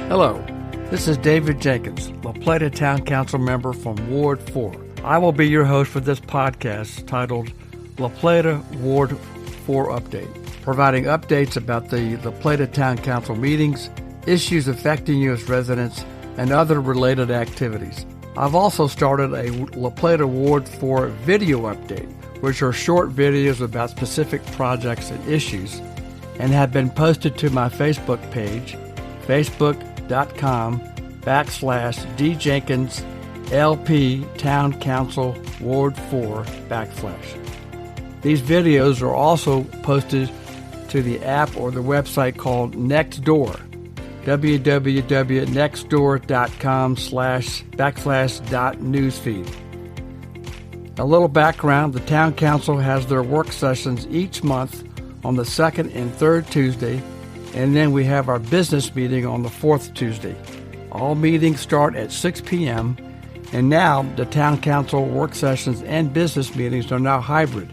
Hello, this is David Jenkins, La Plata Town Council member from Ward 4. I will be your host for this podcast titled La Plata Ward 4 Update, providing updates about the La Plata Town Council meetings, issues affecting you as residents, and other related activities. I've also started a La Plata Ward 4 video update, which are short videos about specific projects and issues, and have been posted to my Facebook page, facebook.com/djenkinslp Town Council Ward 4 /. These videos are also posted to the app or the website called Nextdoor, www.nextdoor.com//newsfeed. A little background: the Town Council has their work sessions each month on the second and third Tuesday, and then we have our business meeting on the fourth Tuesday. All meetings start at 6 p.m., and now the Town Council work sessions and business meetings are now hybrid.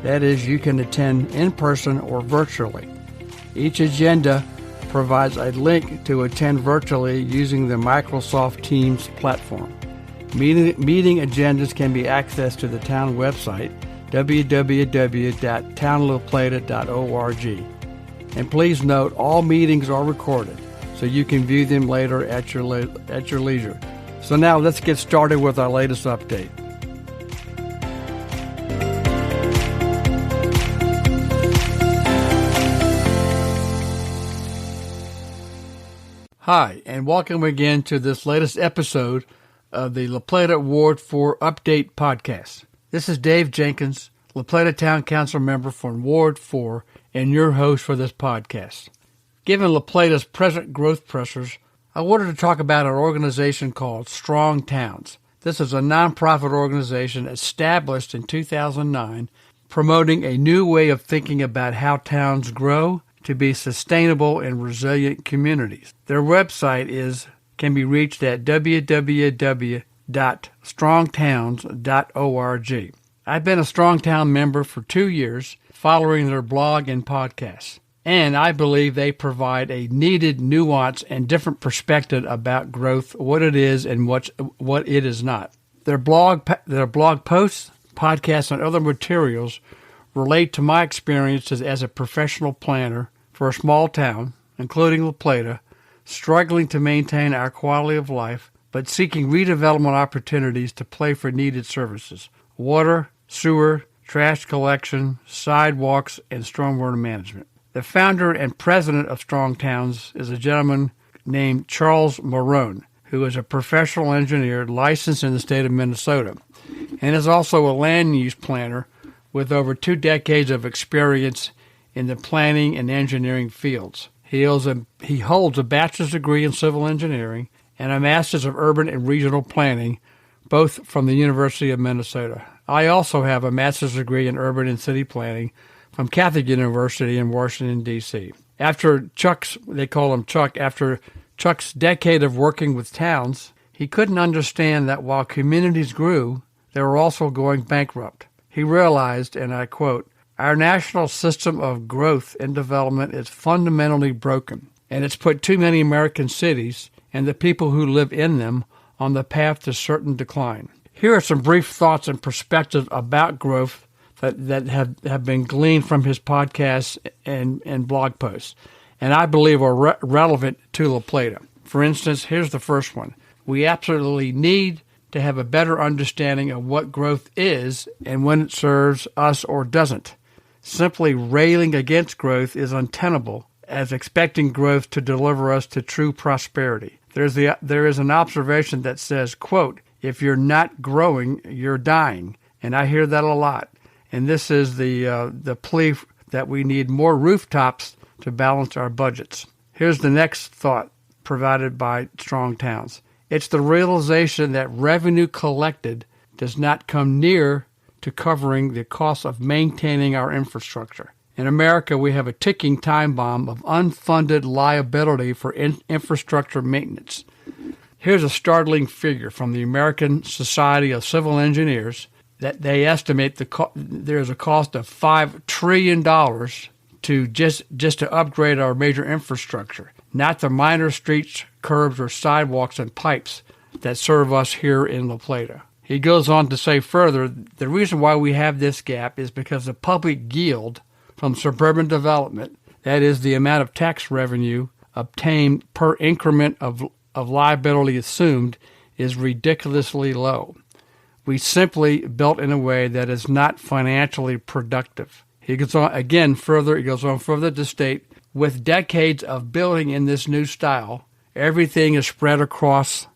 That is, you can attend in person or virtually. Each agenda provides a link to attend virtually using the Microsoft Teams platform. Meeting agendas can be accessed to the town website, www.townlaplata.org. And please note, all meetings are recorded, so you can view them later at your leisure. So now let's get started with our latest update. Hi, and welcome again to this latest episode of the La Plata Ward 4 Update Podcast. This is Dave Jenkins, La Plata Town Council member from Ward 4, and your host for this podcast. Given La Plata's present growth pressures, I wanted to talk about an organization called Strong Towns. This is a nonprofit organization established in 2009, promoting a new way of thinking about how towns grow to be sustainable and resilient communities. Their website can be reached at www.strongtowns.org. I've been a Strong Town member for 2 years, following their blog and podcasts, and I believe they provide a needed nuance and different perspective about growth, what it is and what it is not. Their blog posts, podcasts, and other materials relate to my experiences as a professional planner for a small town, including La Plata, struggling to maintain our quality of life, but seeking redevelopment opportunities to pay for needed services: water, sewer, trash collection, sidewalks, and stormwater management. The founder and president of Strong Towns is a gentleman named Charles Marone, who is a professional engineer licensed in the state of Minnesota, and is also a land use planner with over 2 decades of experience in the planning and engineering fields. He holds a bachelor's degree in civil engineering and a master's of urban and regional planning, both from the University of Minnesota. I also have a master's degree in urban and city planning from Catholic University in Washington, D.C. After Chuck's decade of working with towns, he couldn't understand that while communities grew, they were also going bankrupt. He realized, and I quote, "Our national system of growth and development is fundamentally broken, and it's put too many American cities and the people who live in them on the path to certain decline." Here are some brief thoughts and perspectives about growth that have been gleaned from his podcasts and blog posts, and I believe are relevant to La Plata. For instance, here's the first one. We absolutely need to have a better understanding of what growth is and when it serves us or doesn't. Simply railing against growth is untenable, as expecting growth to deliver us to true prosperity. There is an observation that says, quote, "If you're not growing, you're dying." And I hear that a lot. And this is the plea that we need more rooftops to balance our budgets. Here's the next thought provided by Strong Towns. It's the realization that revenue collected does not come near to covering the cost of maintaining our infrastructure. In America, we have a ticking time bomb of unfunded liability for infrastructure maintenance. Here's a startling figure from the American Society of Civil Engineers that they estimate there's a cost of $5 trillion to just to upgrade our major infrastructure, not the minor streets, curbs or sidewalks and pipes that serve us here in La Plata. He goes on to say further, the reason why we have this gap is because the public yield from suburban development, that is the amount of tax revenue obtained per increment of liability assumed, is ridiculously low. We simply built in a way that is not financially productive. He goes on further to state, with decades of building in this new style, everything is spread across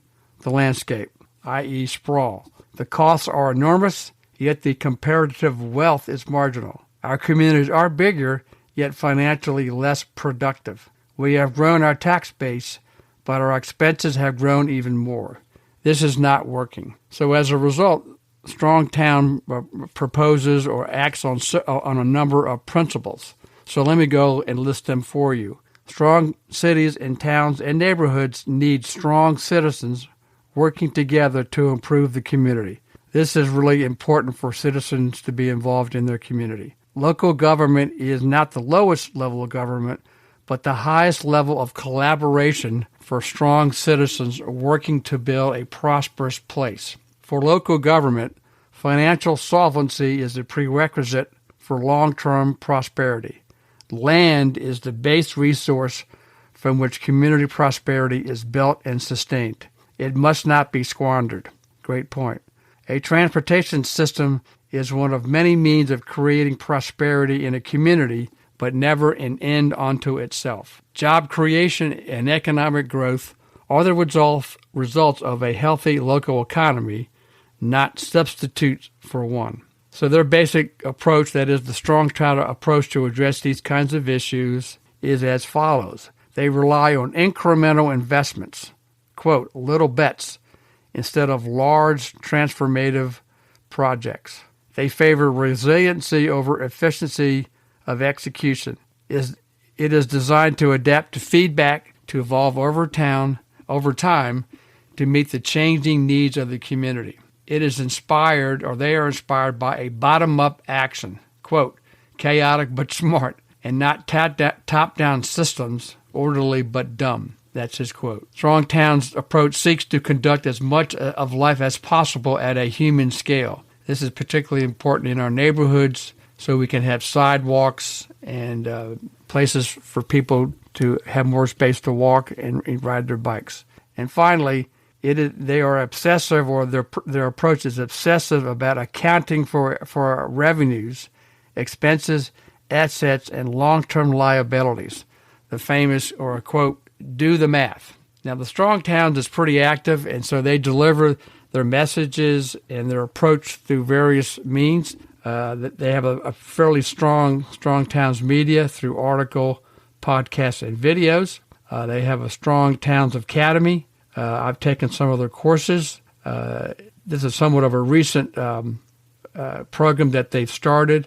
the landscape, i.e. sprawl. The costs are enormous, yet the comparative wealth is marginal. Our communities are bigger, yet financially less productive. We have grown our tax base, but our expenses have grown even more. This is not working. So as a result, Strong Town proposes or acts on a number of principles. So let me go and list them for you. Strong cities and towns and neighborhoods need strong citizens working together to improve the community. This is really important for citizens to be involved in their community. Local government is not the lowest level of government, but the highest level of collaboration for strong citizens working to build a prosperous place. For local government, financial solvency is a prerequisite for long-term prosperity. Land is the base resource from which community prosperity is built and sustained. It must not be squandered. Great point. A transportation system is one of many means of creating prosperity in a community, but never an end unto itself. Job creation and economic growth are the results of a healthy local economy, not substitutes for one. So their basic approach, that is the Strong Town approach to address these kinds of issues, is as follows. They rely on incremental investments, quote, little bets, instead of large transformative projects. They favor resiliency over efficiency of execution. It is designed to adapt to feedback, to evolve over time, to meet the changing needs of the community. It is inspired, or they are inspired by a bottom-up action, quote, chaotic but smart, and not top-down systems, orderly but dumb. That's his quote. Strong Town's approach seeks to conduct as much of life as possible at a human scale. This is particularly important in our neighborhoods, so we can have sidewalks and places for people to have more space to walk and ride their bikes. And finally, they are obsessive, or their approach is obsessive about accounting for revenues, expenses, assets, and long-term liabilities. The famous, or quote, do the math. Now, the Strong Towns is pretty active, and so they deliver their messages and their approach through various means. They have a fairly strong Towns media through article, podcasts, and videos. They have a Strong Towns Academy. I've taken some of their courses. This is somewhat of a recent program that they've started,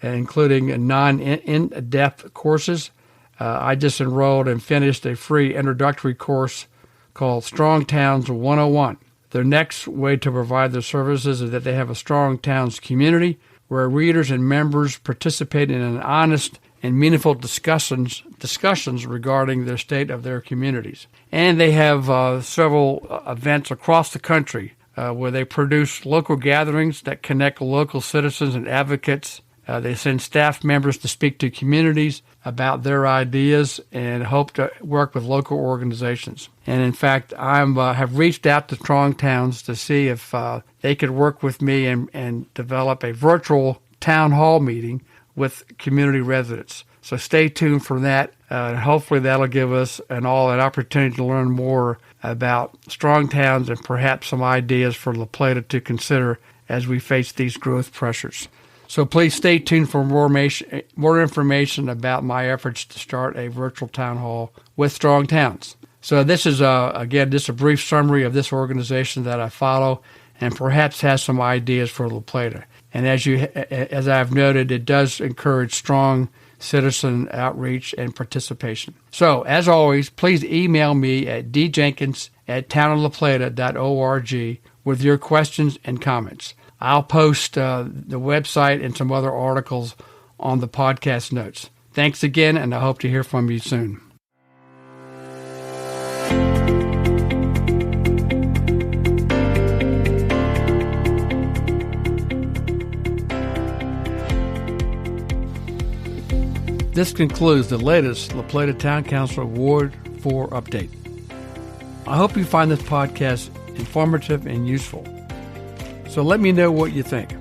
including non-in-depth courses. I just enrolled and finished a free introductory course called Strong Towns 101. Their next way to provide their services is that they have a Strong Towns community where readers and members participate in an honest and meaningful discussions regarding the state of their communities. And they have several events across the country where they produce local gatherings that connect local citizens and advocates. They send staff members to speak to communities about their ideas and hope to work with local organizations. And in fact, I have reached out to Strong Towns to see if they could work with me and develop a virtual town hall meeting with community residents. So stay tuned for that. Hopefully that'll give us an opportunity to learn more about Strong Towns and perhaps some ideas for La Plata to consider as we face these growth pressures. So please stay tuned for more information about my efforts to start a virtual town hall with Strong Towns. So this is, again, just a brief summary of this organization that I follow and perhaps has some ideas for La Plata. And as I've noted, it does encourage strong citizen outreach and participation. So, as always, please email me at djenkins@townoflaplata.org with your questions and comments. I'll post the website and some other articles on the podcast notes. Thanks again, and I hope to hear from you soon. This concludes the latest La Plata Town Council Ward 4 update. I hope you find this podcast informative and useful. So let me know what you think.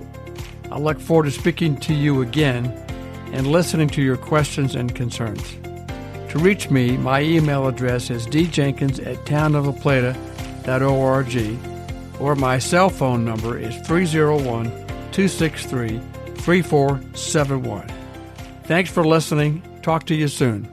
I look forward to speaking to you again and listening to your questions and concerns. To reach me, my email address is djenkins@townoflaplata.org, or my cell phone number is 301-263-3471. Thanks for listening. Talk to you soon.